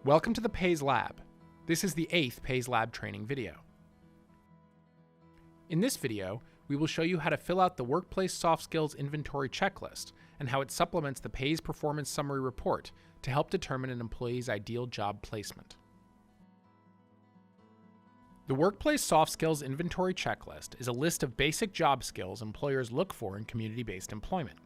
Welcome to the PAES Lab. This is the 8th PAES Lab training video. In this video, we will show you how to fill out the Workplace Soft Skills Inventory Checklist and how it supplements the PAES Performance Summary Report to help determine an employee's ideal job placement. The Workplace Soft Skills Inventory Checklist is a list of basic job skills employers look for in community-based employment.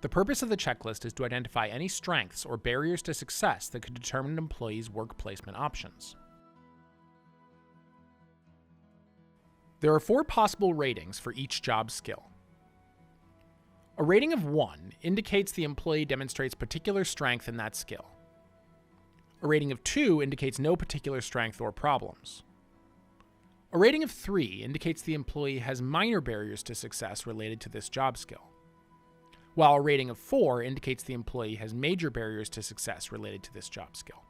The purpose of the checklist is to identify any strengths or barriers to success that could determine an employee's work placement options. There are 4 possible ratings for each job skill. A rating of 1 indicates the employee demonstrates particular strength in that skill. A rating of 2 indicates no particular strength or problems. A rating of 3 indicates the employee has minor barriers to success related to this job skill, while a rating of 4 indicates the employee has major barriers to success related to this job skill.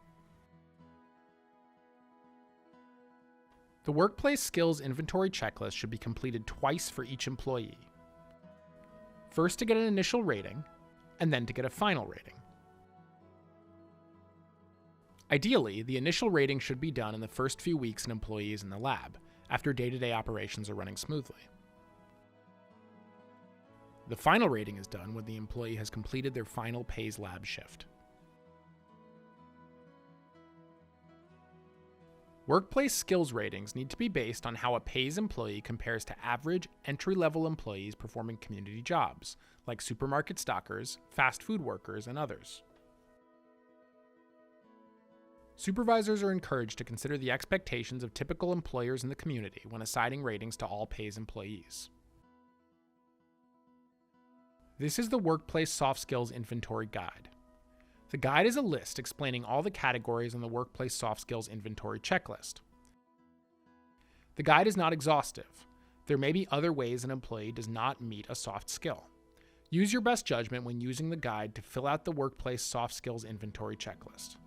The Workplace Skills Inventory Checklist should be completed twice for each employee. First to get an initial rating, and then to get a final rating. Ideally, the initial rating should be done in the first few weeks an employee is in the lab, after day-to-day operations are running smoothly. The final rating is done when the employee has completed their final PAES lab shift. Workplace skills ratings need to be based on how a PAES employee compares to average, entry-level employees performing community jobs, like supermarket stockers, fast food workers, and others. Supervisors are encouraged to consider the expectations of typical employers in the community when assigning ratings to all PAES employees. This is the Workplace Soft Skills Inventory Guide. The guide is a list explaining all the categories on the Workplace Soft Skills Inventory Checklist. The guide is not exhaustive. There may be other ways an employee does not meet a soft skill. Use your best judgment when using the guide to fill out the Workplace Soft Skills Inventory Checklist.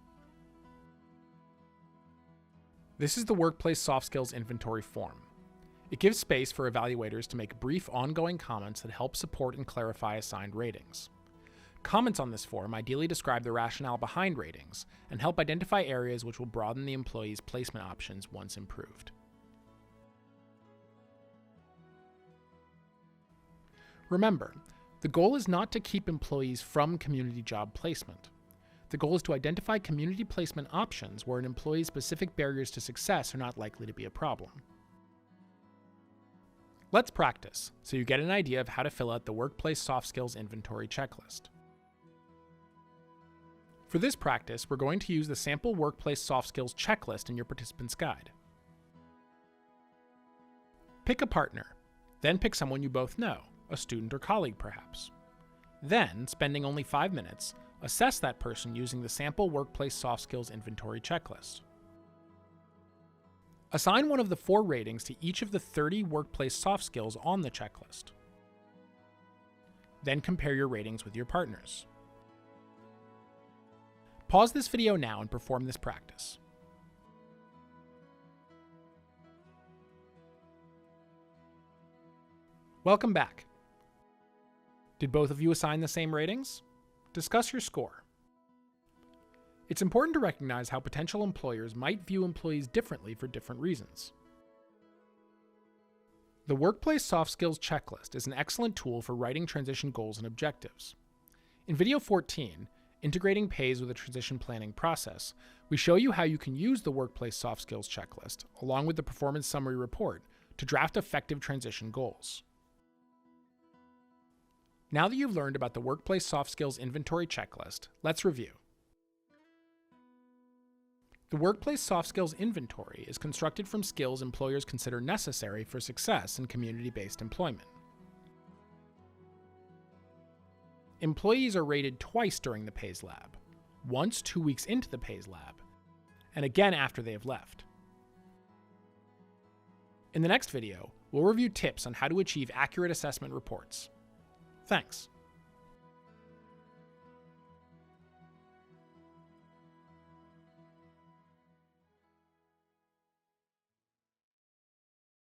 This is the Workplace Soft Skills Inventory form. It gives space for evaluators to make brief ongoing comments that help support and clarify assigned ratings. Comments on this form ideally describe the rationale behind ratings and help identify areas which will broaden the employee's placement options once improved. Remember, the goal is not to keep employees from community job placement. The goal is to identify community placement options where an employee's specific barriers to success are not likely to be a problem. Let's practice, so you get an idea of how to fill out the Workplace Soft Skills Inventory Checklist. For this practice, we're going to use the sample Workplace Soft Skills Checklist in your participant's guide. Pick a partner, then pick someone you both know, a student or colleague perhaps. Then, spending only 5 minutes, assess that person using the sample Workplace Soft Skills Inventory Checklist. Assign one of the 4 ratings to each of the 30 workplace soft skills on the checklist. Then compare your ratings with your partners. Pause this video now and perform this practice. Welcome back. Did both of you assign the same ratings? Discuss your score. It's important to recognize how potential employers might view employees differently for different reasons. The Workplace Soft Skills Checklist is an excellent tool for writing transition goals and objectives. In video 14, Integrating PAES with a Transition Planning Process, we show you how you can use the Workplace Soft Skills Checklist, along with the Performance Summary Report, to draft effective transition goals. Now that you've learned about the Workplace Soft Skills Inventory Checklist, let's review. The Workplace Soft Skills Inventory is constructed from skills employers consider necessary for success in community-based employment. Employees are rated twice during the PAES lab, once 2 weeks into the PAES lab, and again after they have left. In the next video, we'll review tips on how to achieve accurate assessment reports. Thanks.